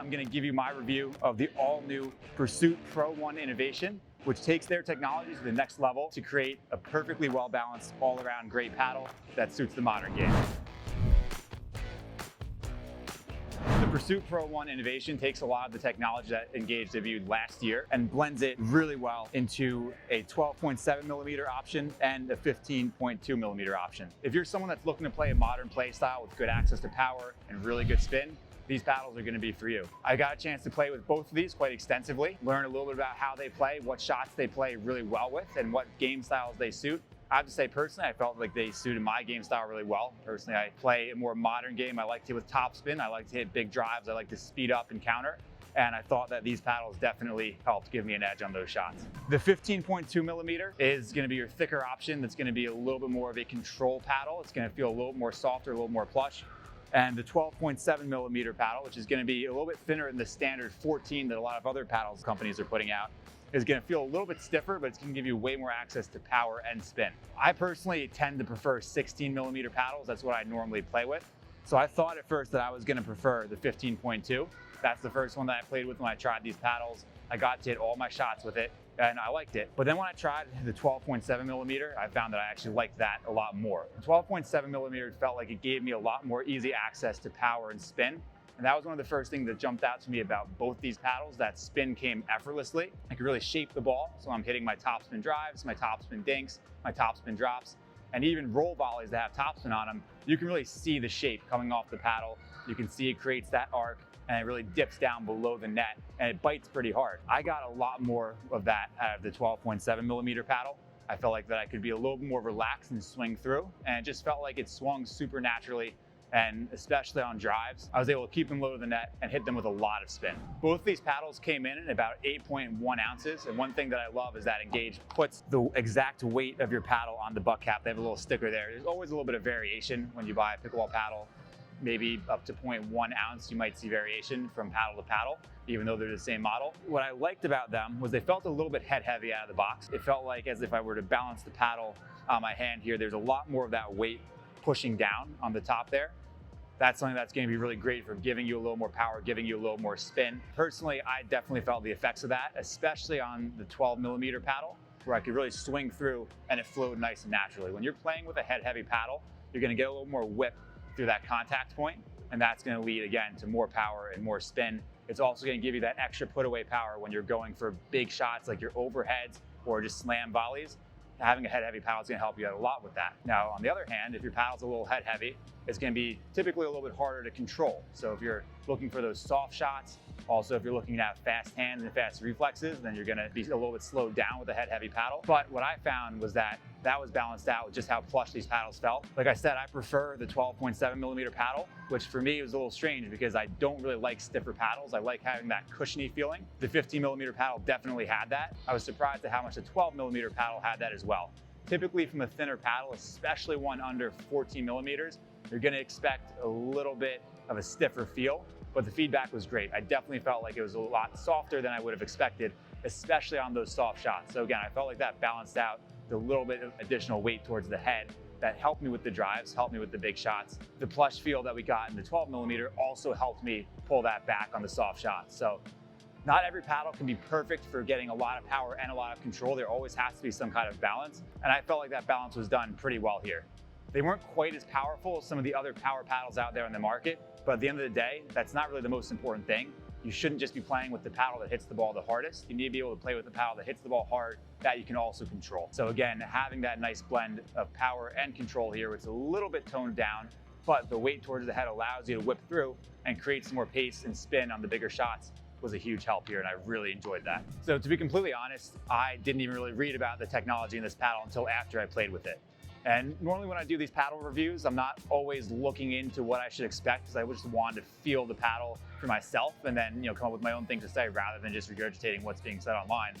I'm gonna give you my review of the all-new Pursuit Pro 1 innovation, which takes their technology to the next level to create a perfectly well-balanced, all-around great paddle that suits the modern game. The Pursuit Pro 1 innovation takes a lot of the technology that Engage debuted last year and blends it really well into a 12.7 millimeter option and a 15.2 millimeter option. If you're someone that's looking to play a modern play style with good access to power and really good spin, these paddles are gonna be for you. I got a chance to play with both of these quite extensively, learn a little bit about how they play, what shots they play really well with, and what game styles they suit. I have to say, personally, I felt like they suited my game style really well. Personally, I play a more modern game. I like to hit with topspin. I like to hit big drives. I like to speed up and counter. And I thought that these paddles definitely helped give me an edge on those shots. The 15.2 millimeter is gonna be your thicker option. That's gonna be a little bit more of a control paddle. It's gonna feel a little more softer, a little more plush. And the 12.7 millimeter paddle, which is gonna be a little bit thinner than the standard 14 that a lot of other paddles companies are putting out, is gonna feel a little bit stiffer, but it's gonna give you way more access to power and spin. I personally tend to prefer 16 millimeter paddles. That's what I normally play with. So I thought at first that I was gonna prefer the 15.2. That's the first one that I played with when I tried these paddles. I got to hit all my shots with it and I liked it. But then when I tried the 12.7 millimeter, I found that I actually liked that a lot more. The 12.7 millimeter felt like it gave me a lot more easy access to power and spin. And that was one of the first things that jumped out to me about both these paddles. That spin came effortlessly. I could really shape the ball. So I'm hitting my topspin drives, my topspin dinks, my topspin drops, and even roll volleys that have topspin on them. You can really see the shape coming off the paddle. You can see it creates that arc and it really dips down below the net and it bites pretty hard. I got a lot more of that out of the 12.7 millimeter paddle. I felt like that I could be a little more relaxed and swing through, and it just felt like it swung super naturally. And especially on drives, I was able to keep them low to the net and hit them with a lot of spin. Both of these paddles came in at about 8.1 ounces. And one thing that I love is that Engage puts the exact weight of your paddle on the butt cap. They have a little sticker there. There's always a little bit of variation when you buy a pickleball paddle. Maybe up to 0.1 ounce, you might see variation from paddle to paddle, even though they're the same model. What I liked about them was they felt a little bit head heavy out of the box. It felt like as if I were to balance the paddle on my hand here, there's a lot more of that weight pushing down on the top there. That's something that's going to be really great for giving you a little more power, giving you a little more spin. Personally, I definitely felt the effects of that, especially on the 12 millimeter paddle, where I could really swing through and it flowed nice and naturally. When you're playing with a head heavy paddle, you're going to get a little more whip through that contact point, and that's going to lead again to more power and more spin. It's also going to give you that extra put away power when you're going for big shots like your overheads or just slam volleys. Having a head heavy paddle is going to help you out a lot with that. Now, on the other hand, if your paddle's a little head heavy, it's going to be typically a little bit harder to control. So if you're looking for those soft shots, also if you're looking to have fast hands and fast reflexes, then you're going to be a little bit slowed down with a head heavy paddle. But what I found was that was balanced out with just how plush these paddles felt. Like I said, I prefer the 12.7 millimeter paddle, which for me was a little strange because I don't really like stiffer paddles. I like having that cushiony feeling. The 15 millimeter paddle definitely had that. I was surprised at how much the 12 millimeter paddle had that as well. Typically from a thinner paddle, especially one under 14 millimeters, you're gonna expect a little bit of a stiffer feel, but the feedback was great. I definitely felt like it was a lot softer than I would have expected, especially on those soft shots. So again, I felt like that balanced out the little bit of additional weight towards the head that helped me with the drives, helped me with the big shots. The plush feel that we got in the 12 millimeter also helped me pull that back on the soft shots. So not every paddle can be perfect for getting a lot of power and a lot of control. There always has to be some kind of balance. And I felt like that balance was done pretty well here. They weren't quite as powerful as some of the other power paddles out there in the market, but at the end of the day, that's not really the most important thing. You shouldn't just be playing with the paddle that hits the ball the hardest. You need to be able to play with the paddle that hits the ball hard that you can also control. So again, having that nice blend of power and control here, it's a little bit toned down, but the weight towards the head allows you to whip through and create some more pace and spin on the bigger shots was a huge help here, and I really enjoyed that. So to be completely honest, I didn't even really read about the technology in this paddle until after I played with it. And normally when I do these paddle reviews, I'm not always looking into what I should expect because I just wanted to feel the paddle for myself and then come up with my own things to say rather than just regurgitating what's being said online.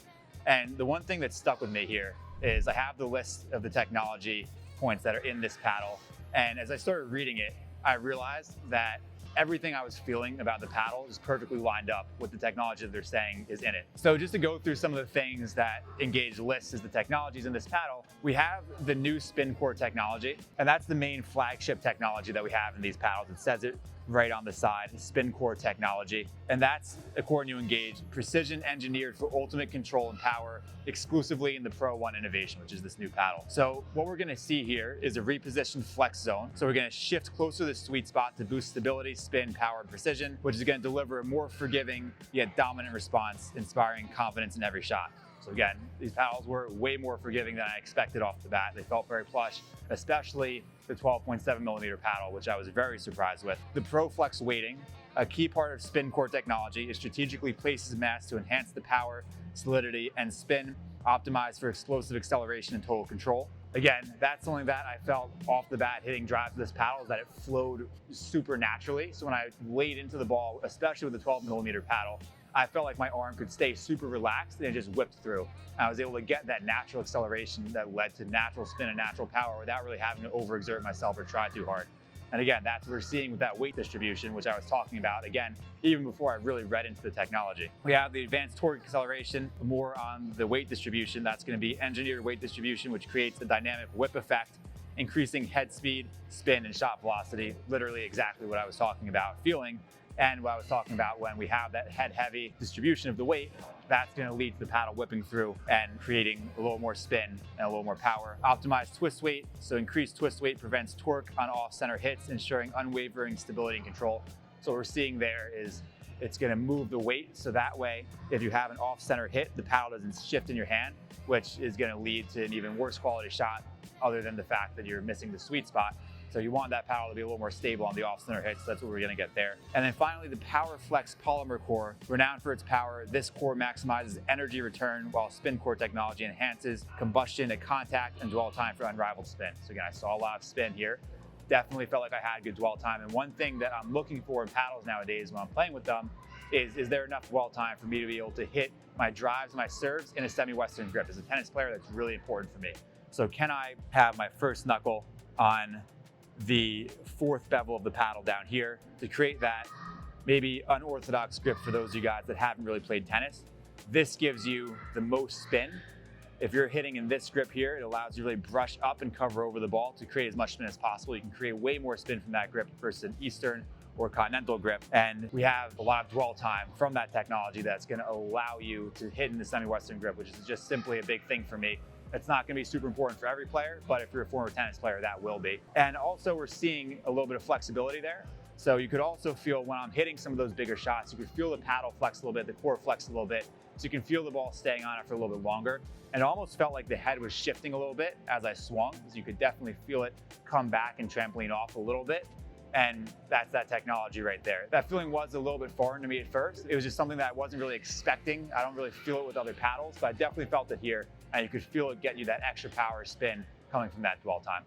And the one thing that stuck with me here is I have the list of the technology points that are in this paddle. And as I started reading it, I realized that everything I was feeling about the paddle is perfectly lined up with the technology that they're saying is in it. So just to go through some of the things that Engage lists as the technologies in this paddle, we have the new spin core technology, and that's the main flagship technology that we have in these paddles. It says it right on the side, spin core technology. And that's, according to Engage, precision engineered for ultimate control and power exclusively in the Pro 1 innovation, which is this new paddle. So what we're gonna see here is a repositioned flex zone. So we're gonna shift closer to the sweet spot to boost stability, spin, power, and precision, which is gonna deliver a more forgiving yet dominant response, inspiring confidence in every shot. So again, these paddles were way more forgiving than I expected off the bat. They felt very plush, especially the 12.7 millimeter paddle, which I was very surprised with. The Pro Flex weighting, a key part of spin core technology, is strategically places mass to enhance the power, solidity, and spin, optimized for explosive acceleration and total control. Again, that's something that I felt off the bat hitting drives with this paddle, is that it flowed super naturally. So when I laid into the ball, especially with the 12 millimeter paddle, I felt like my arm could stay super relaxed and it just whipped through. And I was able to get that natural acceleration that led to natural spin and natural power without really having to overexert myself or try too hard. And again, that's what we're seeing with that weight distribution, which I was talking about, again, even before I really read into the technology. We have the advanced torque acceleration, more on the weight distribution. That's going to be engineered weight distribution, which creates a dynamic whip effect, increasing head speed, spin, and shot velocity, literally exactly what I was talking about feeling. And what I was talking about when we have that head-heavy distribution of the weight, that's going to lead to the paddle whipping through and creating a little more spin and a little more power. Optimized twist weight, so increased twist weight prevents torque on off-center hits, ensuring unwavering stability and control. So what we're seeing there is it's going to move the weight, so that way, if you have an off-center hit, the paddle doesn't shift in your hand, which is going to lead to an even worse quality shot, other than the fact that you're missing the sweet spot. So you want that paddle to be a little more stable on the off-center hits. So that's what we're going to get there. And then finally, the Power Flex polymer core. Renowned for its power, this core maximizes energy return, while spin core technology enhances combustion at contact and dwell time for unrivaled spin. So again, I saw a lot of spin here. Definitely felt like I had good dwell time. And one thing that I'm looking for in paddles nowadays when I'm playing with them is there enough dwell time for me to be able to hit my drives, my serves in a semi-Western grip? As a tennis player, that's really important for me. So can I have my first knuckle on the fourth bevel of the paddle down here to create that maybe unorthodox grip for those of you guys that haven't really played tennis? This gives you the most spin. If you're hitting in this grip here, it allows you to really brush up and cover over the ball to create as much spin as possible. You can create way more spin from that grip versus an Eastern or continental grip. And we have a lot of dwell time from that technology that's going to allow you to hit in the semi-Western grip, which is just simply a big thing for me. It's not going to be super important for every player, but if you're a former tennis player, that will be. And also we're seeing a little bit of flexibility there. So you could also feel when I'm hitting some of those bigger shots, you could feel the paddle flex a little bit, the core flex a little bit. So you can feel the ball staying on it for a little bit longer. And it almost felt like the head was shifting a little bit as I swung. So you could definitely feel it come back and trampoline off a little bit. And that's that technology right there. That feeling was a little bit foreign to me at first. It was just something that I wasn't really expecting. I don't really feel it with other paddles, but I definitely felt it here. And you could feel it get you that extra power spin coming from that dwell time.